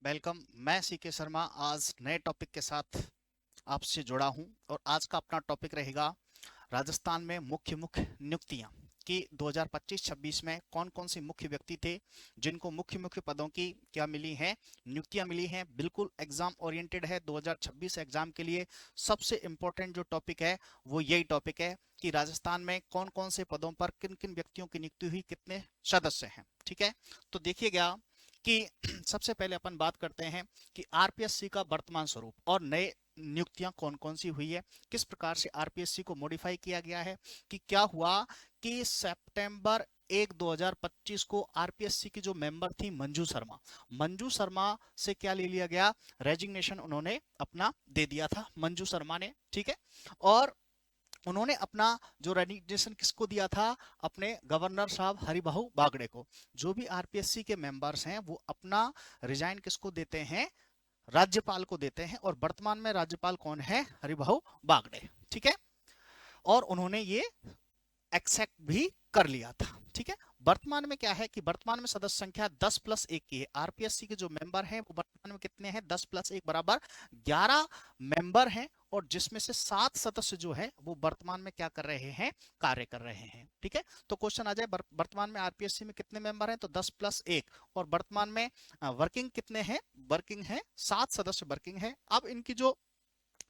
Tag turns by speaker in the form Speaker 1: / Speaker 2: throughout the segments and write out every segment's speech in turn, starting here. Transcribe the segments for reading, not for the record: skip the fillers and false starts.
Speaker 1: Welcome. मैं C K Sharma आज नए टॉपिक के साथ आपसे जुड़ा हूं और आज का अपना टॉपिक रहेगा राजस्थान में मुख्य मुख्य नियुक्तियां कि 2025-26 में कौन कौन से मुख्य व्यक्ति थे जिनको मुख्य मुख्य पदों की क्या मिली है, नियुक्तियां मिली हैं। बिल्कुल एग्जाम ओरिएंटेड है। 2026 एग्जाम के लिए सबसे इंपॉर्टेंट जो टॉपिक है वो यही टॉपिक है कि राजस्थान में कौन कौन से पदों पर किन किन व्यक्तियों की नियुक्ति हुई, कितने सदस्य हैं। ठीक है, तो देखिएगा कि सबसे पहले अपन बात करते हैं कि आरपीएससी का वर्तमान स्वरूप और नए नियुक्तियां कौन कौन सी हुई है, किस प्रकार से आरपीएससी को मॉडिफाई किया गया है। कि क्या हुआ कि सितंबर 1 2025 को आरपीएससी की जो मेंबर थी मंजू शर्मा से क्या ले लिया गया, रेजिग्नेशन उन्होंने अपना दे दिया था मंजू शर्मा ने। ठीक है, और उन्होंने अपना जो रेजिग्नेशन किसको दिया था, अपने गवर्नर साहब हरिभाऊ बागड़े को। जो भी आरपीएससी के मेंबर्स हैं वो अपना रिजाइन किसको देते हैं, राज्यपाल को देते हैं। और वर्तमान में राज्यपाल कौन है, हरिभाऊ बागड़े। ठीक है, और उन्होंने ये एक्सेप्ट भी कर लिया था। ठीक है, वर्तमान में क्या है कि वर्तमान में सदस्य संख्या 10+1 की है। आरपीएससी के जो मेंबर हैं वो वर्तमान में कितने हैं, 10+1 बराबर 11 मेंबर हैं। और जिसमें से 7 सदस्य जो है वो वर्तमान में क्या कर रहे हैं, कार्य कर रहे हैं। ठीक है, तो क्वेश्चन आ जाए वर्तमान में आरपीएससी में कितने मेंबर हैं, तो 10+1। और वर्तमान में वर्किंग कितने हैं, वर्किंग है 7 सदस्य वर्किंग है। अब इनकी जो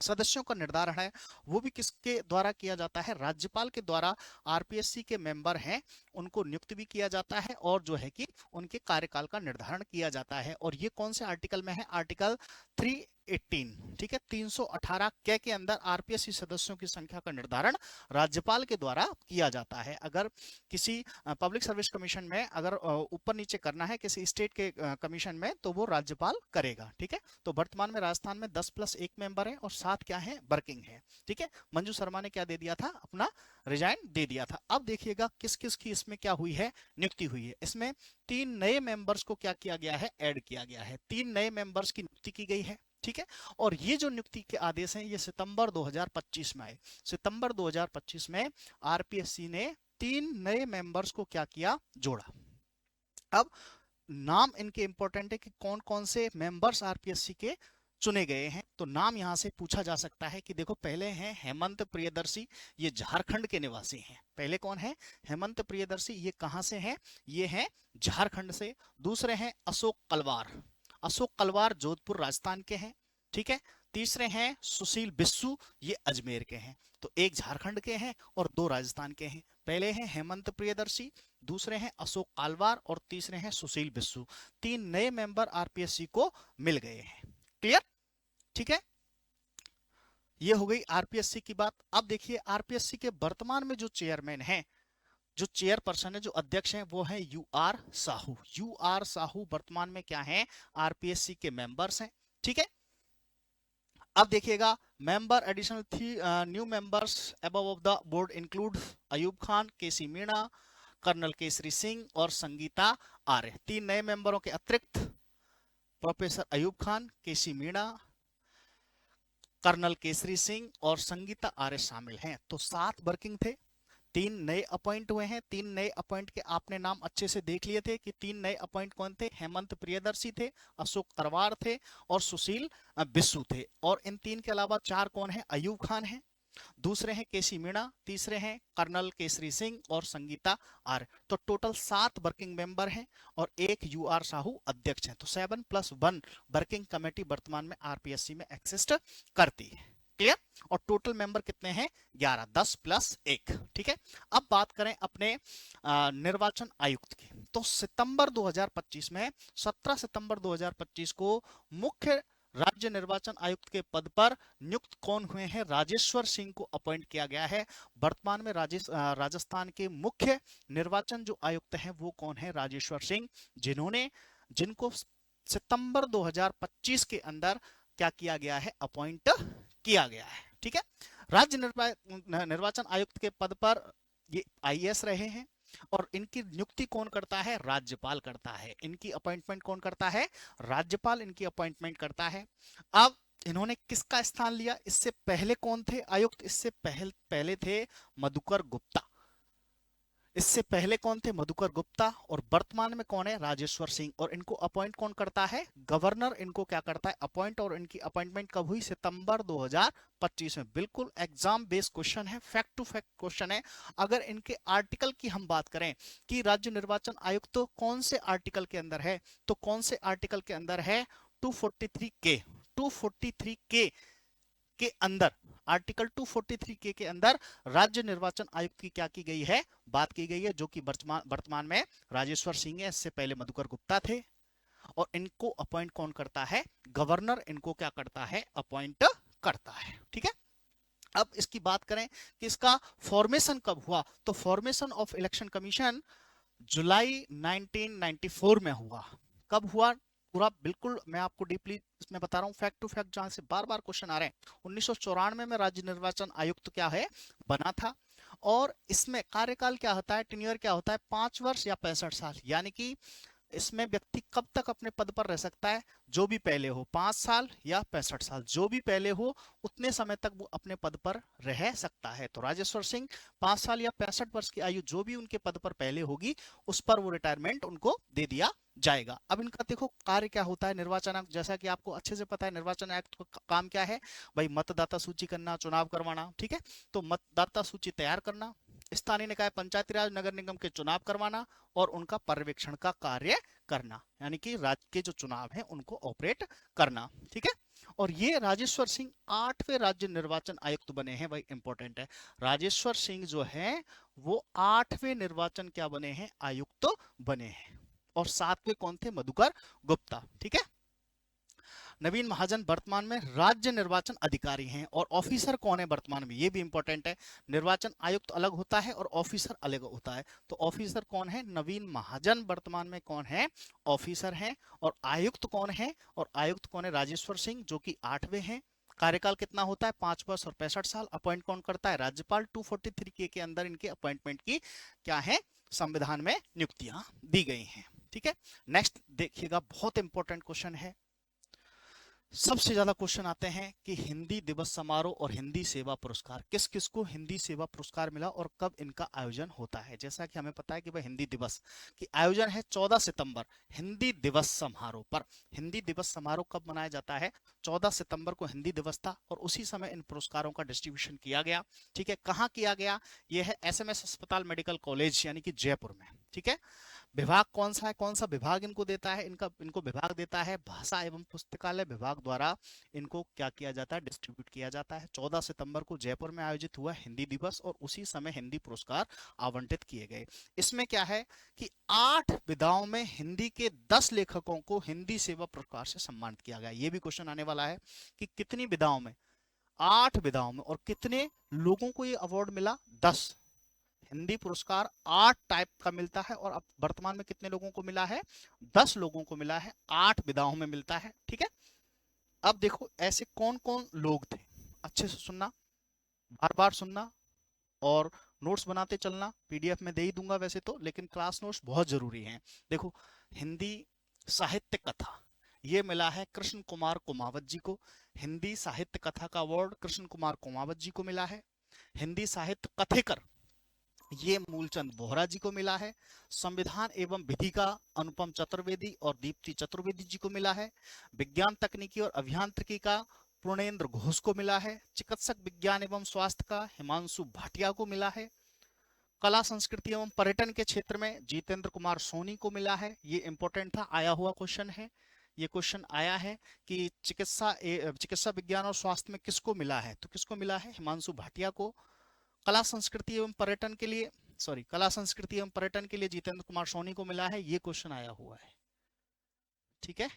Speaker 1: सदस्यों का निर्धारण है वो भी किसके द्वारा किया जाता है, राज्यपाल के द्वारा। आरपीएससी के मेंबर हैं उनको नियुक्त भी किया जाता है और जो है कि उनके कार्यकाल का निर्धारण किया जाता है। और ये कौन से आर्टिकल में है, आर्टिकल 318। ठीक है, 318 के अंदर आरपीएससी सदस्यों की संख्या का निर्धारण राज्यपाल के द्वारा किया जाता है। अगर किसी पब्लिक सर्विस कमीशन में अगर ऊपर नीचे करना है किसी स्टेट के कमीशन में तो वो राज्यपाल करेगा। ठीक है, तो वर्तमान में राजस्थान में 10+1 मेंबर है और 7 क्या है, वर्किंग है। ठीक है, मंजू शर्मा ने क्या दे दिया था, अपना रिजाइन दे दिया था। अब देखिएगा किस किस की इसमें क्या हुई है, नियुक्ति हुई है। इसमें 3 नए मेंबर्स को क्या किया गया है, ऐड किया गया है। 3 नए मेंबर्स की नियुक्ति की गई है। ठीक है, और ये जो नियुक्ति के आदेश हैं ये सितंबर 2025 में आए। सितंबर 2025 में आरपीएससी ने 3 नए मेंबर्स को क्या किया, जोड़ा। अब नाम इनके इंपॉर्टेंट है कि कौन कौन से मेंबर्स आरपीएससी के चुने गए हैं। तो नाम यहां से पूछा जा सकता है कि देखो, पहले हैं हेमंत प्रियदर्शी, ये झारखंड के निवासी हैं। पहले कौन है, हेमंत प्रियदर्शी, ये कहां से हैं, ये हैं झारखंड से। दूसरे हैं अशोक कलवार, अशोक कलवार जोधपुर राजस्थान के हैं। ठीक है, तीसरे हैं सुशील बिस्सू, ये अजमेर के हैं। तो एक झारखंड के हैं और 2 राजस्थान के हैं। पहले हैं हेमंत प्रियदर्शी, दूसरे हैं अशोक कालवार और तीसरे हैं सुशील बिस्सू। 3 नए मेंबर आरपीएससी को मिल गए हैं। क्लियर, ठीक है, ये हो गई आरपीएससी की बात। अब देखिए आरपीएससी के वर्तमान में जो चेयरमैन हैं, जो चेयरपर्सन है, जो अध्यक्ष हैं, वो है यूआर साहू। यूआर साहू वर्तमान में क्या है, आरपीएससी के मेंबर्स हैं। ठीक है, अब देखिएगा मेंबर एडिशनल थी, new members above of the board include Ayub Khan, KC Meena, colonel Kesari Singh और संगीता आर्य। 3 नए मेंबरों के अतिरिक्त professor Ayub Khan, KC Meena, colonel Kesari Singh और संगीता आर्य शामिल हैं। तो 7 वर्किंग थे, 3 नए अपॉइंट हुए हैं। 3 नए अपॉइंट के आपने नाम अच्छे से देख लिए थे कि 3 नए अपॉइंट कौन थे, हेमंत प्रियदर्शी थे, अशोक तरवार थे और सुशील बिस्सू थे। और इन 3 के अलावा 4 कौन है, अयूब खान है, दूसरे हैं केसी मीणा, तीसरे हैं कर्नल केसरी सिंह और संगीता आर्य। तो टोटल 7 वर्किंग मेंबर हैं और एक यूआर साहू अध्यक्ष हैं। तो 7+1 वर्किंग कमेटी वर्तमान में आरपीएससी में एक्सिस्ट करती है। क्लियर, और टोटल मेंबर कितने हैं, 11, 10+1। ठीक है, अब बात करें अपने निर्वाचन आयुक्त की। तो सितंबर 2025 में, 17 सितंबर 2025 को मुख्य राज्य निर्वाचन आयुक्त के पद पर नियुक्त कौन हुए हैं, राजेश्वर सिंह को अपॉइंट किया गया है। वर्तमान में राजस्थान के मुख्य निर्वाचन जो आयुक्त हैं वो कौन है, राजेश्वर सिंह, जिनको सितंबर 2025 के अंदर क्या किया गया है, अपॉइंट किया गया है। ठीक है, राज्य निर्वाचन आयुक्त के पद पर ये आईएएस रहे हैं और इनकी नियुक्ति कौन करता है, राज्यपाल करता है। इनकी अपॉइंटमेंट कौन करता है, राज्यपाल इनकी अपॉइंटमेंट करता है। अब इन्होंने किसका स्थान लिया, इससे पहले कौन थे आयुक्त, इससे पहले थे मधुकर गुप्ता। इससे पहले कौन थे? मधुकर गुप्ता। और वर्तमान में कौन है? राजेश्वर सिंह। और इनको अपॉइंट कौन करता है? गवर्नर इनको क्या करता है? अपॉइंट। और इनकी अपॉइंटमेंट कब हुई? सितंबर 2025 में। बिल्कुल एग्जाम बेस्ड क्वेश्चन है, फैक्ट टू फैक्ट क्वेश्चन है। अगर इनके आर्टिकल की हम बात करें कि राज्य निर्वाचन आयुक्त तो कौन से आर्टिकल के अंदर है, तो कौन से आर्टिकल के अंदर है? 243 के। 243 के अंदर, आर्टिकल 243 के अंदर राज्य निर्वाचन आयुक्त की क्या की गई है? बात की गई है, जो कि वर्तमान में राजेश्वर सिंह है। इससे पहले मधुकर गुप्ता थे। और इनको अपॉइंट कौन करता है? गवर्नर इनको क्या करता है? अपॉइंट करता है। ठीक है। अब इसकी बात करें कि इसका फॉर्मेशन कब हुआ, तो फॉर्मेशन ऑफ इलेक्शन कमीशन जुलाई 1994 में हुआ। कब हुआ? पूरा बिल्कुल मैं आपको डीपली इसमें बता रहा हूँ, फैक्ट टू फैक्ट, जहां से बार बार क्वेश्चन आ रहे हैं। 1994 में राज्य निर्वाचन आयुक्त क्या है? बना था। और इसमें कार्यकाल क्या होता है? टेन्योर क्या होता है? 5 वर्ष या 65 साल। यानी कि इसमें व्यक्ति कब तक अपने पद पर रह सकता है? जो भी पहले हो, 5 साल या 65 साल, जो भी पहले हो उतने समय तक वो अपने पद पर रह सकता है। तो राजेश्वर सिंह 5 साल या 65 वर्ष की आयु जो भी उनके पद पर पहले होगी, उस पर वो रिटायरमेंट उनको दे दिया जाएगा। अब इनका देखो कार्य क्या होता है। निर्वाचन आयुक्त, जैसा कि आपको अच्छे से पता है, निर्वाचन आयुक्त का काम क्या है भाई? मतदाता सूची करना, चुनाव करवाना। ठीक है। तो मतदाता सूची तैयार करना, स्थानीय निकाय, पंचायती राज, नगर निगम के चुनाव करवाना और उनका पर्यवेक्षण का कार्य करना, यानी कि राज्य के जो चुनाव हैं उनको ऑपरेट करना। ठीक है। और ये राजेश्वर सिंह 8वें राज्य निर्वाचन आयुक्त बने हैं। भाई इंपॉर्टेंट है, राजेश्वर सिंह जो है वो 8वें निर्वाचन क्या बने हैं? आयुक्त बने हैं। और 7वें कौन थे? मधुकर गुप्ता। ठीक है। नवीन महाजन वर्तमान में राज्य निर्वाचन अधिकारी हैं। और ऑफिसर कौन है वर्तमान में? ये भी इंपॉर्टेंट है। निर्वाचन आयुक्त अलग होता है और ऑफिसर अलग होता है। तो ऑफिसर कौन है? नवीन महाजन वर्तमान में कौन है? ऑफिसर हैं। और आयुक्त कौन है? और आयुक्त कौन है? राजेश्वर सिंह, जो कि 8वें हैं। कार्यकाल कितना होता है? 5 वर्ष और 65 साल। अपॉइंट कौन करता है? राज्यपाल। 243 के अंदर इनके अपॉइंटमेंट की क्या है? संविधान में नियुक्तियां दी गई हैं। ठीक है। नेक्स्ट देखिएगा, बहुत इंपॉर्टेंट क्वेश्चन है। सबसे ज्यादा क्वेश्चन आते हैं कि हिंदी दिवस समारोह और हिंदी सेवा पुरस्कार, किस किस को हिंदी सेवा पुरस्कार मिला और कब इनका आयोजन होता है? जैसा कि हमें पता है कि भाई हिंदी दिवस की आयोजन है 14 सितंबर, हिंदी दिवस समारोह पर। हिंदी दिवस समारोह कब मनाया जाता है? 14 सितंबर को हिंदी दिवस था और उसी समय इन पुरस्कारों का डिस्ट्रीब्यूशन किया गया। ठीक है। कहाँ किया गया? यह है SMS अस्पताल मेडिकल कॉलेज, यानी कि जयपुर में। ठीक है। विभाग कौन सा है? कौन सा विभाग इनको देता है? इनको विभाग देता है भाषा एवं पुस्तकालय विभाग द्वारा इनको क्या किया जाता है? डिस्ट्रीब्यूट किया जाता है। 14 सितंबर को जयपुर में आयोजित हुआ हिंदी दिवस और उसी समय हिंदी पुरस्कार आवंटित किए गए। इसमें क्या है कि 8 विधाओं में हिंदी के 10 लेखकों को हिंदी सेवा पुरस्कार से सम्मानित किया गया। ये भी क्वेश्चन आने वाला है कि कितनी विधाओं में? 8 विधाओं में। और कितने लोगों को ये अवार्ड मिला? 10। हिंदी पुरस्कार 8 टाइप का मिलता है और अब वर्तमान में कितने लोगों को मिला है? 10 लोगों को मिला है, 8 विधाओं में मिलता है। ठीक है। अब देखो ऐसे कौन कौन लोग थे, अच्छे से सुनना, बार बार सुनना और नोट्स बनाते चलना। PDF में दे ही दूंगा वैसे तो, लेकिन क्लास नोट्स बहुत जरूरी हैं। देखो, हिंदी साहित्य कथा ये मिला है कृष्ण कुमार कुमावत जी को। हिंदी साहित्य कथा का अवार्ड कृष्ण कुमार कुमावत जी को मिला है। हिंदी साहित्य कथेकर ये मूलचंद बोहरा जी को मिला है। संविधान एवं विधि का अनुपम चतुर्वेदी और दीप्ति चतुर्वेदी जी को मिला है। विज्ञान तकनीकी और अभियांत्रिकी का पूर्णेंद्र घोष को मिला है। चिकित्सक विज्ञान एवं स्वास्थ्य का हिमांशु भाटिया को मिला है। कला संस्कृति एवं पर्यटन के क्षेत्र में जितेंद्र कुमार सोनी को मिला है। ये इंपॉर्टेंट था, आया हुआ क्वेश्चन है। ये क्वेश्चन आया है कि चिकित्सा विज्ञान और स्वास्थ्य में किसको मिला है? तो किसको मिला है? हिमांशु भाटिया को। कला संस्कृति एवं पर्यटन के लिए कला संस्कृति एवं पर्यटन के लिए जितेंद्र कुमार सोनी को मिला है। ये क्वेश्चन आया हुआ है। ठीक है।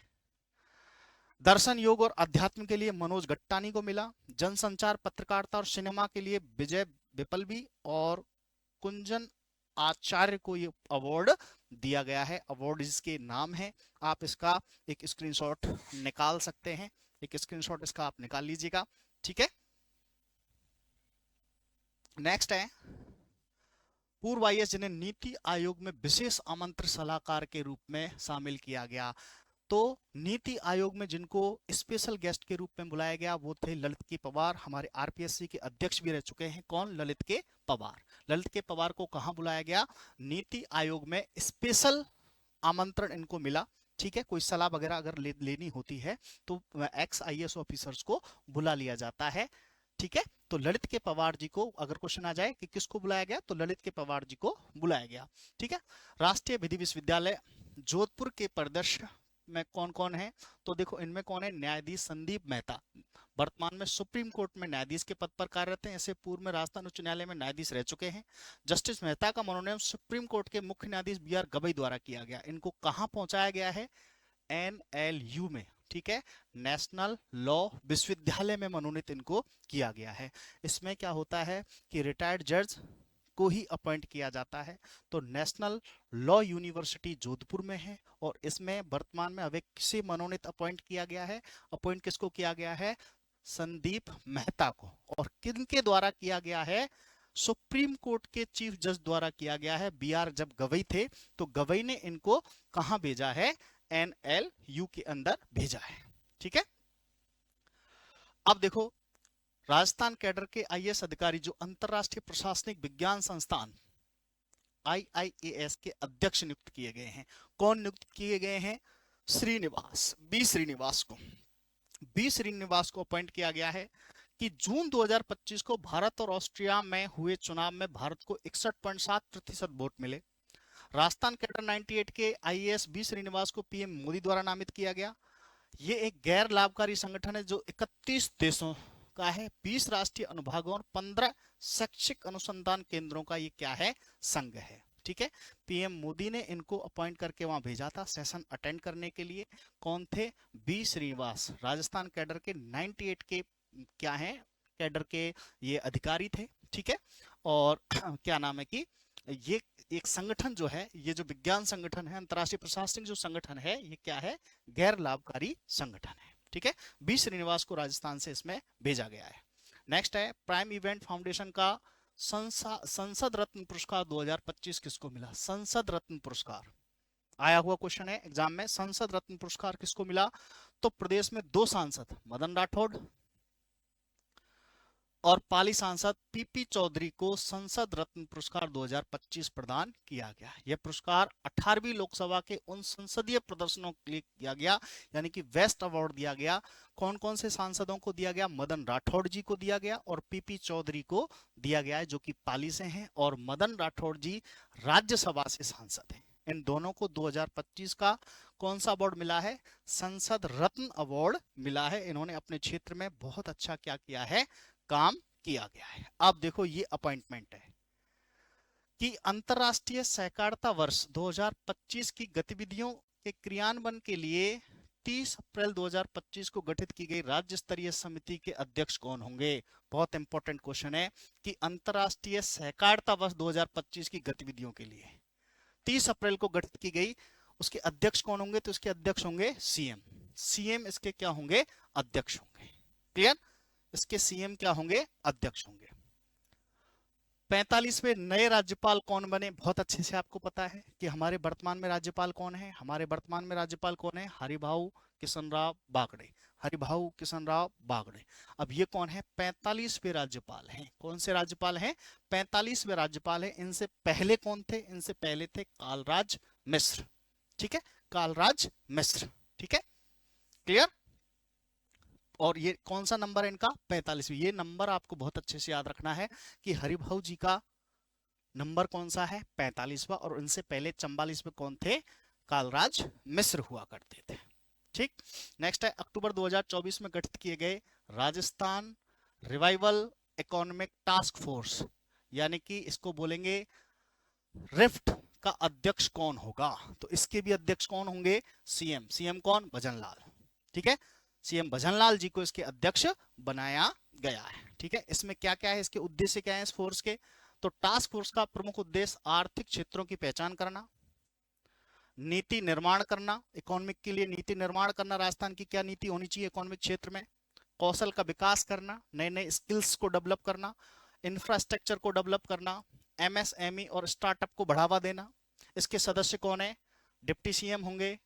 Speaker 1: दर्शन योग और अध्यात्म के लिए मनोज गट्टानी को मिला। जनसंचार पत्रकारिता और सिनेमा के लिए विजय विपलवी और कुंजन आचार्य को ये अवार्ड दिया गया है। अवार्ड इसके नाम है, आप इसका एक स्क्रीनशॉट निकाल सकते हैं। एक स्क्रीनशॉट इसका आप निकाल लीजिएगा। ठीक है। नेक्स्ट है पूर्व IAS जिन्हें नीति आयोग में विशेष आमंत्रित सलाहकार के रूप में शामिल किया गया। तो नीति आयोग में जिनको स्पेशल गेस्ट के रूप में बुलाया गया वो थे ललित के पवार, हमारे आरपीएससी के अध्यक्ष भी रह चुके हैं। कौन? ललित के पवार। ललित के पवार को कहां बुलाया गया? नीति आयोग में स्पेशल आमंत्रण इनको मिला। ठीक है, कोई सलाह वगैरह अगर लेनी होती है तो एक्स आईएएस ऑफिसर्स को बुला लिया जाता है। ठीक है, तो ललित के पवार जी को अगर क्वेश्चन आ जाए कि किसको बुलाया गया, तो ललित के पवार जी को बुलाया गया। ठीक है, राष्ट्रीय विधि विश्वविद्यालय जोधपुर के परिदृश्य में कौन कौन है? तो देखो इनमें कौन है? न्यायाधीश संदीप मेहता, वर्तमान में सुप्रीम कोर्ट में न्यायाधीश के पद पर कार्यरत हैं। ऐसे पूर्व में राजस्थान उच्च न्यायालय में न्यायाधीश रह चुके हैं। जस्टिस मेहता का मनोनयन सुप्रीम कोर्ट के मुख्य न्यायाधीश बी आर गवई द्वारा किया गया। इनको कहां पहुंचाया गया है? NLU में। ठीक है, नेशनल लॉ विश्वविद्यालय में मनोनीत इनको किया गया है। इसमें क्या होता है कि रिटायर्ड जज को ही अपॉइंट किया जाता है। तो नेशनल लॉ यूनिवर्सिटी जोधपुर में है और इसमें वर्तमान में अभी किसे मनोनीत अपॉइंट किया गया है? अपॉइंट किसको किया गया है? संदीप मेहता को। और किनके द्वारा किया गया है? सुप्रीम कोर्ट के चीफ जज द्वारा किया गया है। BR जब गवई थे तो गवई ने इनको कहां भेजा है? NLU के अंदर भेजा है। ठीक है, अब देखो राजस्थान कैडर के आईएएस अधिकारी जो अंतरराष्ट्रीय प्रशासनिक विज्ञान संस्थान IIAS के अध्यक्ष नियुक्त किए गए हैं। कौन नियुक्त किए गए हैं? श्रीनिवास, बी श्रीनिवास को। बी श्रीनिवास को अपॉइंट किया गया है कि जून 2025 को भारत और ऑस्ट्रिया में हुए चुनाव में भारत को 61.7% वोट मिले। राजस्थान कैडर 98 के आईएएस बी श्रीनिवास को पीएम मोदी द्वारा नामित किया गया। ये एक गैर लाभकारी संगठन है जो 31 देशों का है, 20 राष्ट्रीय अनुभागों और 15 शैक्षिक अनुसंधान केंद्रों का ये क्या है? संघ है। ठीक है, पीएम मोदी ने इनको अपॉइंट करके वहां भेजा था सेशन अटेंड करने के लिए। कौन थे? बी श्रीनिवास, राजस्थान कैडर के 98 के क्या है? कैडर के ये अधिकारी थे। ठीक है, और क्या नाम है कि ये एक संगठन जो है, ये जो विज्ञान संगठन है, अंतरराष्ट्रीय प्रशासनिक जो संगठन है, ये क्या है? गैर लाभकारी संगठन है। ठीक है, बी श्रीनिवास को राजस्थान से इसमें भेजा गया है। नेक्स्ट है प्राइम इवेंट फाउंडेशन का संसद रत्न पुरस्कार 2025 किसको मिला? संसद रत्न पुरस्कार आया हुआ क्वेश्चन है एग्जाम में। संसद रत्न पुरस्कार किसको मिला? तो प्रदेश में 2 सांसद मदन राठौड़ और पाली सांसद पीपी चौधरी को संसद रत्न पुरस्कार 2025 प्रदान किया गया। यह पुरस्कार 18वीं लोकसभा के उन संसदीय प्रदर्शनों के लिए किया गया, यानी कि वेस्ट अवार्ड दिया गया। कौन कौन से सांसदों को दिया गया? मदन राठौड़ जी को दिया गया और पीपी चौधरी को दिया गया है, जो कि पाली से हैं, और मदन राठौड़ जी राज्यसभा से सांसद हैं। इन दोनों को 2025 का कौन सा अवार्ड मिला है? संसद रत्न अवार्ड मिला है। इन्होंने अपने क्षेत्र में बहुत अच्छा क्या किया है? काम किया गया है। अब देखो ये अपॉइंटमेंट है कि अंतरराष्ट्रीय सहकारिता वर्ष 2025 की गतिविधियों के क्रियान्वयन के लिए 30 अप्रैल 2025 को गठित की गई राज्य स्तरीय समिति के अध्यक्ष कौन होंगे? बहुत इंपॉर्टेंट क्वेश्चन है कि अंतरराष्ट्रीय सहकारिता वर्ष 2025 की गतिविधियों के लिए 30 अप्रैल को गठित की गई, उसके अध्यक्ष कौन होंगे? तो इसके अध्यक्ष होंगे सीएम। सीएम इसके क्या होंगे? अध्यक्ष होंगे। क्लियर? इसके सीएम क्या होंगे? अध्यक्ष होंगे। 45वें नए राज्यपाल कौन बने? बहुत अच्छे से आपको पता है कि हमारे वर्तमान में राज्यपाल कौन है। हमारे वर्तमान में राज्यपाल कौन है? हरिभाऊ किशनराव बागड़े। हरिभाऊ किशनराव बागड़े। अब ये कौन है? 45वें राज्यपाल हैं। कौन से राज्यपाल हैं? 45वें राज्यपाल हैं। इनसे पहले कौन थे? इनसे पहले थे कालराज मिश्र। ठीक है, कालराज मिश्र। ठीक है, क्लियर? और ये कौन सा नंबर है इनका? 45वीं। ये नंबर आपको बहुत अच्छे से याद रखना है कि हरिभाऊ जी का नंबर कौन सा है? 45वां। और उनसे पहले 44 में कौन थे? कालराज मिश्र हुआ करते थे। ठीक, नेक्स्ट है अक्टूबर 2024 में गठित किए गए Rajasthan revival economic task force, यानी कि इसको बोलेंगे रिफ्ट का अध्यक्ष कौन होगा? तो इसके भी अध्यक्ष कौन होंगे? सीएम। सीएम कौन? भजनलाल। ठीक है, सीएम भजनलाल जी को इसके अध्यक्ष बनाया गया है। ठीक है, इसमें क्या क्या है? इसके उद्देश्य क्या है इस फोर्स के? तो टास्क फोर्स का प्रमुख उद्देश्य आर्थिक क्षेत्रों की पहचान करना, नीति निर्माण करना, इकोनॉमिक के लिए नीति निर्माण करना, राजस्थान की क्या नीति होनी चाहिए इकोनॉमिक क्षेत्र में, कौशल का विकास करना, नए नए स्किल्स को डेवलप करना, इंफ्रास्ट्रक्चर को डेवलप करना, एमएसएमई और स्टार्टअप को बढ़ावा देना। इसके सदस्य कौन है? डिप्टी सीएम होंगे,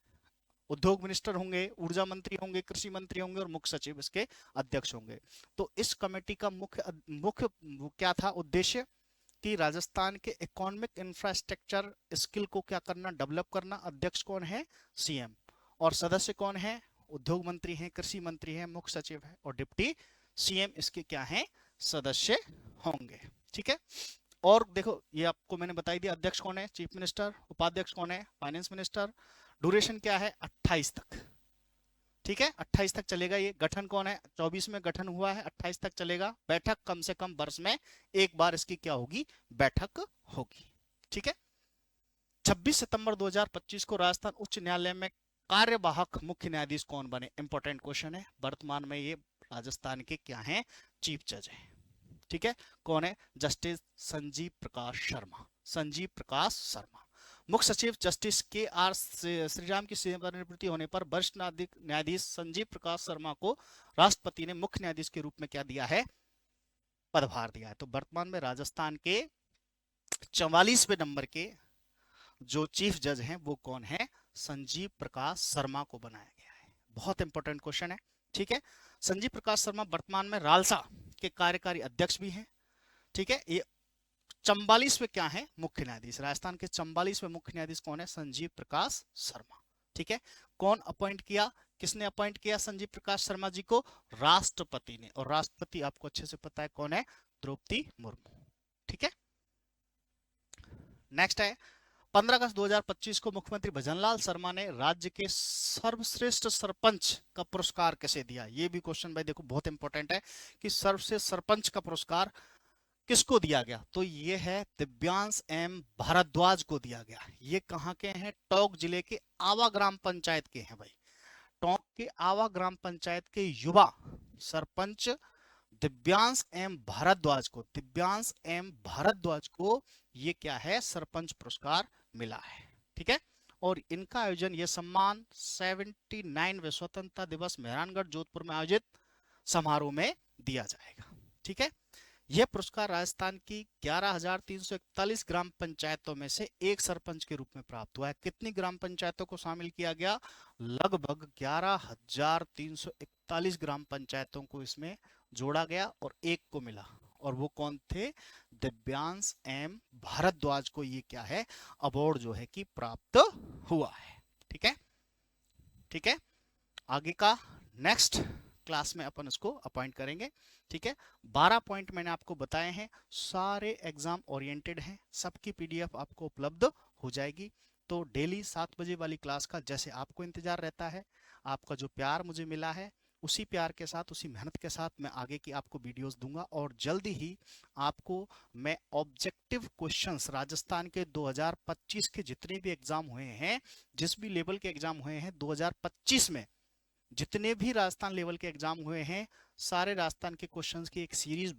Speaker 1: उद्योग मिनिस्टर होंगे, ऊर्जा मंत्री होंगे, कृषि मंत्री होंगे और मुख्य सचिव इसके अध्यक्ष होंगे। तो इस कमेटी का मुख्य मुख्य क्या था उद्देश्य कि राजस्थान के इकोनॉमिक इंफ्रास्ट्रक्चर स्किल को क्या करना, डेवलप करना। अध्यक्ष कौन है, सीएम, और सदस्य कौन है, उद्योग मंत्री हैं, कृषि मंत्री हैं, मुख्य सचिव है और डिप्टी सीएम इसके क्या हैं, सदस्य होंगे। ठीक है, और देखो ये आपको मैंने बताई दिया, अध्यक्ष कौन है, चीफ मिनिस्टर, उपाध्यक्ष कौन है, फाइनेंस मिनिस्टर। ड्यूरेशन क्या है, 28 तक। ठीक है, 28 तक चलेगा ये। गठन कौन है, 24 में गठन हुआ है, 28 तक चलेगा। बैठक कम से कम वर्ष में एक बार इसकी क्या होगी, बैठक होगी। ठीक है, 26 सितंबर 2025 को राजस्थान उच्च न्यायालय में कार्यवाहक मुख्य न्यायाधीश कौन बने, इंपॉर्टेंट क्वेश्चन है। वर्तमान में ये राजस्थान के क्या हैं, चीफ जज हैं। ठीक है, कौन है, जस्टिस संजीव प्रकाश शर्मा, संजीव प्रकाश शर्मा। मुख्य सचिव जस्टिस के आर श्रीराम की सेवानिवृत्ति होने पर वरिष्ठ न्यायाधीश संजीव प्रकाश शर्मा को राष्ट्रपति ने मुख्य न्यायाधीश के रूप में क्या दिया है, पदभार दिया है। तो वर्तमान में राजस्थान के 44वें नंबर के जो चीफ जज हैं वो कौन है, संजीव प्रकाश शर्मा को बनाया गया है। बहुत इंपॉर्टेंट क्वेश्चन है। ठीक है, संजीव प्रकाश शर्मा वर्तमान में रालसा के कार्यकारी अध्यक्ष भी हैं। ठीक है, ये 44वें क्या है, मुख्य न्यायाधीश। राजस्थान के 44वें मुख्य न्यायाधीश कौन है, संजीव प्रकाश शर्मा। ठीक है, कौन अपॉइंट किया, किसने अपॉइंट किया संजीव प्रकाश शर्मा जी को, राष्ट्रपति ने। और राष्ट्रपति आपको अच्छे से पता है कौन है, द्रौपदी मुर्मू। ठीक है, नेक्स्ट है 15 अगस्त 2025 को मुख्यमंत्री भजनलाल शर्मा ने राज्य के सर्वश्रेष्ठ सरपंच का पुरस्कार किसे दिया। ये भी क्वेश्चन भाई देखो बहुत इंपॉर्टेंट है कि सर्वश्रेष्ठ सरपंच का पुरस्कार किसको दिया गया, तो ये है दिव्यांश एम भारद्वाज को दिया गया। ये कहाँ के हैं, टोंक जिले के आवा ग्राम पंचायत के हैं भाई। टोंक के आवा ग्राम पंचायत के युवा सरपंच दिव्यांश एम भारद्वाज को, दिव्यांश एम भारद्वाज को ये क्या है, सरपंच पुरस्कार मिला है। ठीक है, और इनका आयोजन, ये सम्मान 79वें स्वतंत्रता दिवस मेहरानगढ़ जोधपुर में आयोजित समारोह में दिया जाएगा। ठीक है, यह पुरस्कार राजस्थान की 11,341 ग्राम पंचायतों में से एक सरपंच के रूप में प्राप्त हुआ है। कितनी ग्राम पंचायतों को शामिल किया गया, लगभग 11,341 ग्राम पंचायतों को इसमें जोड़ा गया और एक को मिला, और वो कौन थे, दिव्यांश एम भारद्वाज को ये क्या है, अवार्ड जो है कि प्राप्त हुआ है। ठीक है, ठीक है, आगे का नेक्स्ट क्लास में अपन इसको अपॉइंट करेंगे। ठीक है, 12 पॉइंट मैंने आपको बताए हैं, सारे एग्जाम ओरिएंटेड हैं, सबकी पीडीएफ आपको उपलब्ध हो जाएगी। तो डेली 7 बजे वाली क्लास का जैसे आपको इंतजार रहता है, आपका जो प्यार मुझे मिला है उसी प्यार के साथ, उसी मेहनत के साथ मैं आगे की आपको वीडियोस दूंगा। और जल्दी ही आपको मैं ऑब्जेक्टिव क्वेश्चंस राजस्थान के 2025 के जितने भी एग्जाम हुए हैं, जिस भी लेवल के एग्जाम हुए हैं 2025 में, जितने भी राजस्थान लेवल के एग्जाम हुए हैं, सारे राजस्थान के क्वेश्चंस की एक सीरीज